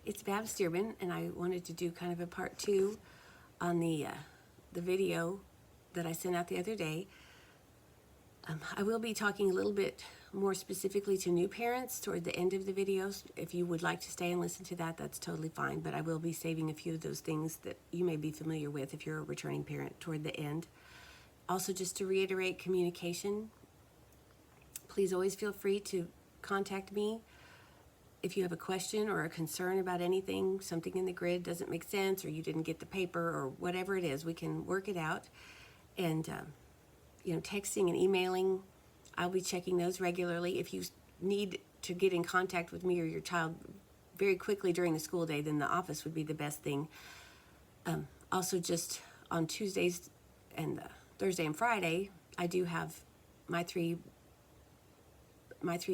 It's Bab Stearman, and I wanted to do kind of a part 2 on the video that I sent out the other day. I will be talking a little bit more specifically to new parents toward the end of the videos. If you would like to stay and listen to that, that's totally fine, but I will be saving a few of those things that you may be familiar with if you're a returning parent toward the end. Also, just to reiterate communication, please always feel free to contact me if you have a question or a concern about anything, something in the grid doesn't make sense, or you didn't get the paper, or whatever it is, we can work it out. And texting and emailing, I'll be checking those regularly. If you need to get in contact with me or your child very quickly during the school day, then the office would be the best thing. Also, just on Tuesdays and Thursday and Friday, I do have my three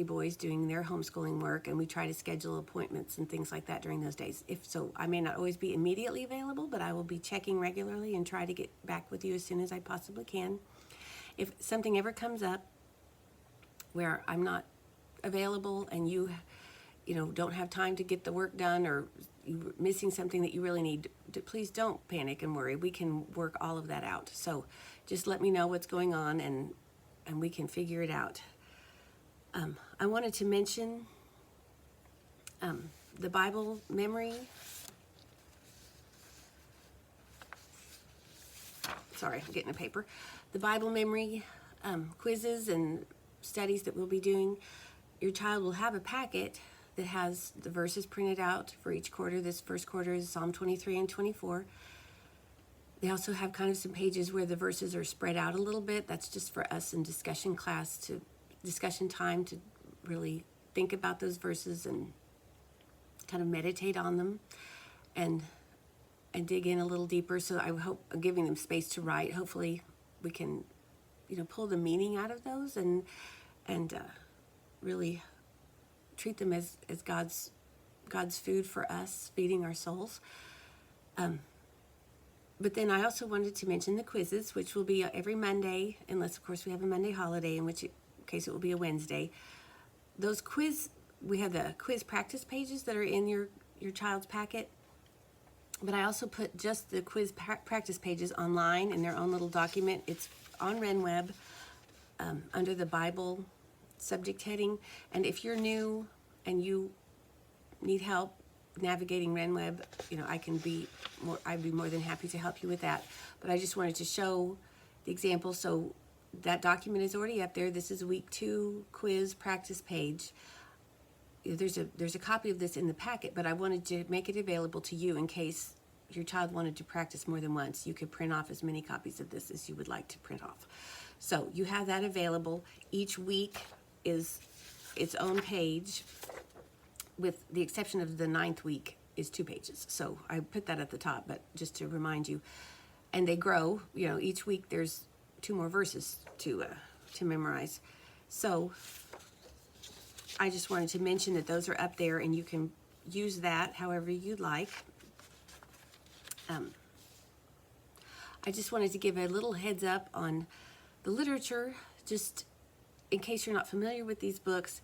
boys doing their homeschooling work, and we try to schedule appointments and things like that during those days. If so, I may not always be immediately available, but I will be checking regularly and try to get back with you as soon as I possibly can. If something ever comes up where I'm not available and you don't have time to get the work done, or you're missing something that you really need, please don't panic and worry. We can work all of that out. So just let me know what's going on, and we can figure it out. I wanted to mention the Bible memory. Sorry, I'm getting a paper. The Bible memory quizzes and studies that we'll be doing. Your child will have a packet that has the verses printed out for each quarter. This first quarter is Psalm 23 and 24. They also have kind of some pages where the verses are spread out a little bit. That's just for us in discussion time to really think about those verses and kind of meditate on them and dig in a little deeper. So I hope I'm giving them space to write. Hopefully we can pull the meaning out of those and really treat them as God's food for us, feeding our souls. But then I also wanted to mention the quizzes, which will be every Monday, unless of course we have a Monday holiday, in which case it will be a Wednesday. We have the quiz practice pages that are in your child's packet, but I also put just the quiz practice pages online in their own little document. It's on RenWeb under the Bible subject heading, and if you're new and you need help navigating RenWeb, I'd be more than happy to help you with that. But I just wanted to show the example. So that document is already up there. This is a week 2 quiz practice page. There's a copy of this in the packet, but I wanted to make it available to you in case your child wanted to practice more than once. You could print off as many copies of this as you would like to print off. So you have that available. Each week is its own page, with the exception of the 9th week is 2 pages. So I put that at the top, but just to remind you. And they grow, each week there's 2 more verses to memorize. So I just wanted to mention that those are up there, and you can use that however you'd like. I just wanted to give a little heads up on the literature, just in case you're not familiar with these books.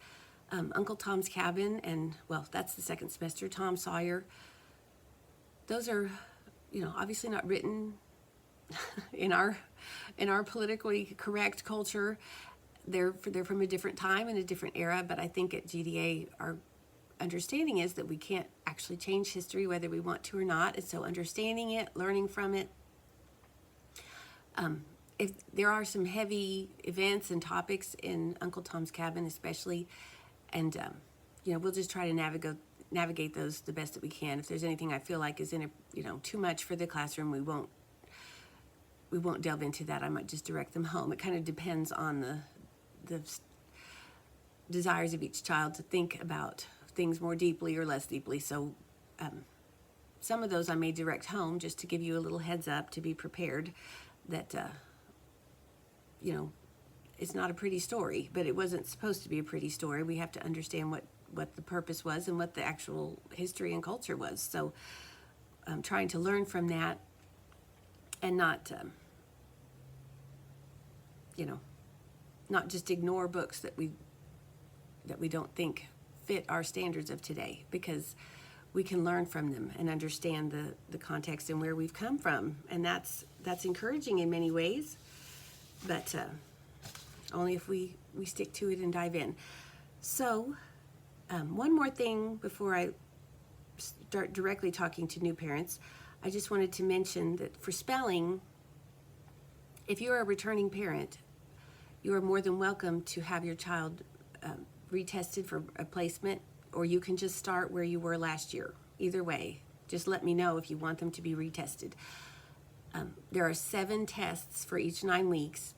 Uncle Tom's Cabin, and that's the second semester, Tom Sawyer. Those are, obviously not written in our politically correct culture. They're from a different time and a different era, but I think at GDA our understanding is that we can't actually change history whether we want to or not. And so understanding it, learning from it. If there are some heavy events and topics in Uncle Tom's Cabin especially, and we'll just try to navigate those the best that we can. If there's anything I feel like is too much for the classroom, we won't delve into that. I might just direct them home. It kind of depends on the desires of each child to think about things more deeply or less deeply. So some of those I may direct home, just to give you a little heads up, to be prepared that it's not a pretty story, but it wasn't supposed to be a pretty story. We have to understand what the purpose was and what the actual history and culture was. So I'm trying to learn from that and not just ignore books that we don't think fit our standards of today, because we can learn from them and understand the context and where we've come from. And that's encouraging in many ways, but only if we stick to it and dive in. So one more thing before I start directly talking to new parents, I just wanted to mention that for spelling, if you're a returning parent, you are more than welcome to have your child retested for a placement, or you can just start where you were last year. Either way, just let me know if you want them to be retested. There are 7 tests for each 9 weeks,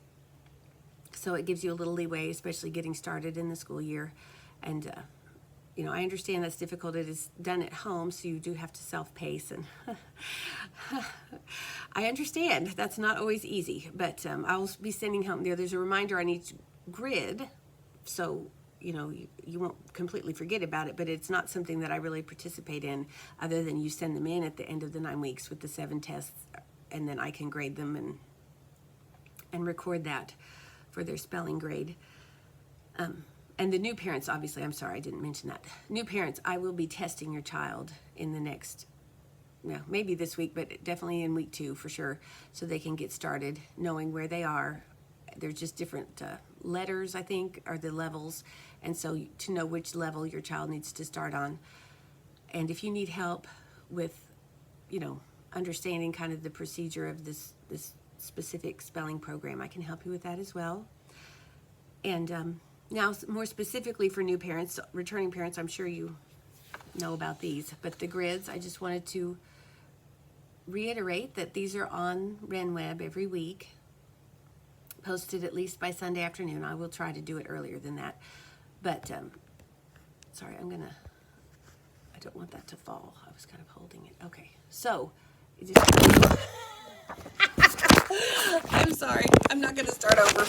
so it gives you a little leeway, especially getting started in the school year. And I understand that's difficult. It is done at home, so you do have to self-pace, and I understand that's not always easy, but I'll be sending home there's a reminder on each grid, so you won't completely forget about it, but it's not something that I really participate in, other than you send them in at the end of the 9 weeks with the 7 tests, and then I can grade them and record that for their spelling grade. And the new parents, obviously, I'm sorry, I didn't mention that. New parents, I will be testing your child in the next, maybe this week, but definitely in week 2 for sure, so they can get started knowing where they are. There's just different letters, I think, are the levels, and so to know which level your child needs to start on. And if you need help with, understanding kind of the procedure of this specific spelling program, I can help you with that as well. And now, more specifically for new parents, returning parents, I'm sure you know about these, but the grids, I just wanted to reiterate that these are on RenWeb every week, posted at least by Sunday afternoon. I will try to do it earlier than that, but sorry, I don't want that to fall. I was kind of holding it. Okay, so I'm sorry, I'm not going to start over.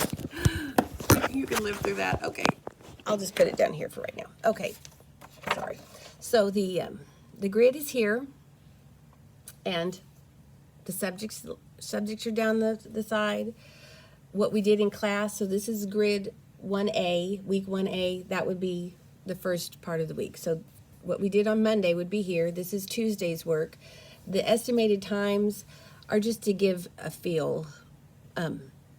You can live through that. Okay, I'll just put it down here for right now. Okay, sorry. So the grid is here, and the subjects are down the side. What we did in class, so this is grid 1A, week 1A, that would be the first part of the week. So what we did on Monday would be here. This is Tuesday's work. The estimated times are just to give a feel.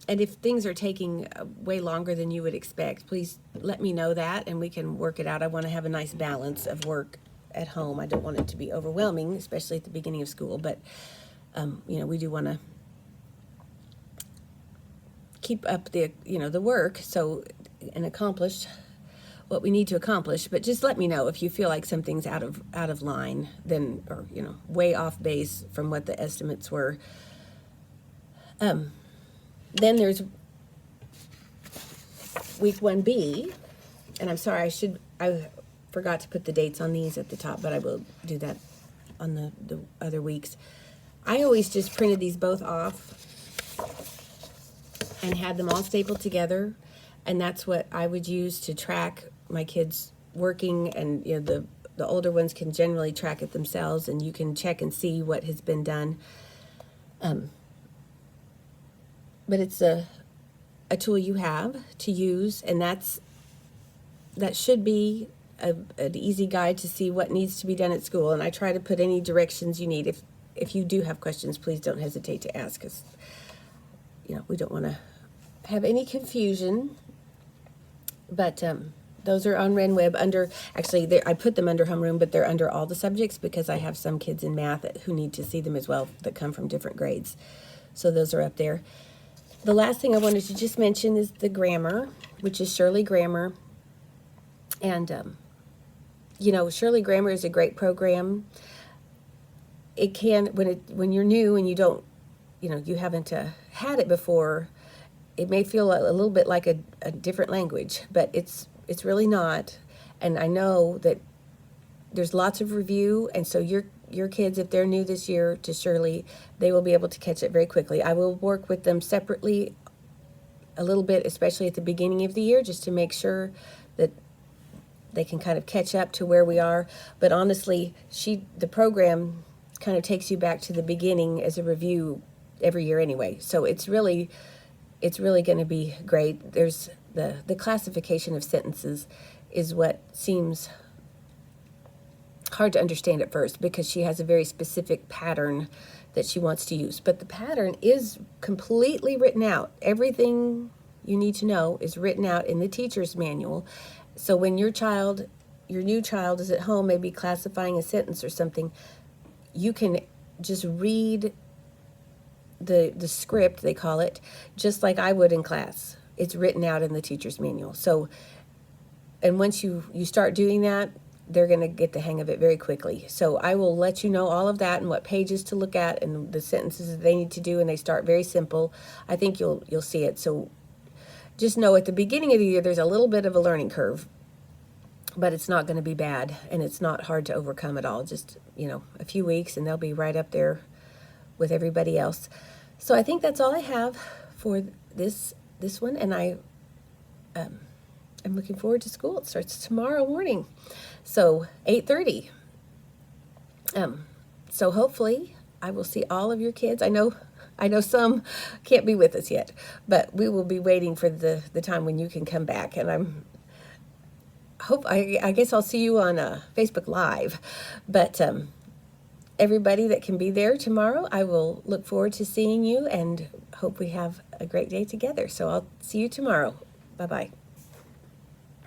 And if things are taking way longer than you would expect, please let me know that, and we can work it out. I want to have a nice balance of work at home. I don't want it to be overwhelming, especially at the beginning of school, but we do want to keep up the work and accomplish what we need to accomplish. But just let me know if you feel like something's out of line, then, or way off base from what the estimates were. Then there's week 1B, and I'm sorry, I forgot to put the dates on these at the top, but I will do that on the other weeks. I always just printed these both off and had them all stapled together, and that's what I would use to track my kids working, and the older ones can generally track it themselves, and you can check and see what has been done. But it's a tool you have to use, and that should be an easy guide to see what needs to be done at school. And I try to put any directions you need. If you do have questions, please don't hesitate to ask us. We don't want to have any confusion. But those are on RenWeb actually, I put them under homeroom, but they're under all the subjects because I have some kids in math who need to see them as well that come from different grades. So those are up there. The last thing I wanted to just mention is the grammar, which is Shirley Grammar. And, Shirley Grammar is a great program. It can, when you're new and you don't, you haven't had it before, it may feel a little bit like a different language, but it's really not. And I know that there's lots of review, and so your kids, if they're new this year to Shirley, they will be able to catch it very quickly. I will work with them separately a little bit, especially at the beginning of the year, just to make sure that they can kind of catch up to where we are. But honestly, the program kind of takes you back to the beginning as a review every year anyway. So it's really going to be great. There's the classification of sentences is what seems hard to understand at first because she has a very specific pattern that she wants to use. But the pattern is completely written out. Everything you need to know is written out in the teacher's manual. So when your new child is at home, maybe classifying a sentence or something, you can just read the script, they call it, just like I would in class. It's written out in the teacher's manual. So, and once you start doing that, they're going to get the hang of it very quickly. So I will let you know all of that and what pages to look at and the sentences that they need to do, and they start very simple. I think you'll see it. So just know at the beginning of the year there's a little bit of a learning curve, but it's not going to be bad, and it's not hard to overcome at all. Just, a few weeks and they'll be right up there with everybody else. So I think that's all I have for this one, and I'm looking forward to school. It starts tomorrow morning. So 8:30. So hopefully I will see all of your kids. I know some can't be with us yet, but we will be waiting for the time when you can come back. And I guess I'll see you on Facebook Live. But everybody that can be there tomorrow, I will look forward to seeing you and hope we have a great day together. So I'll see you tomorrow. Bye-bye.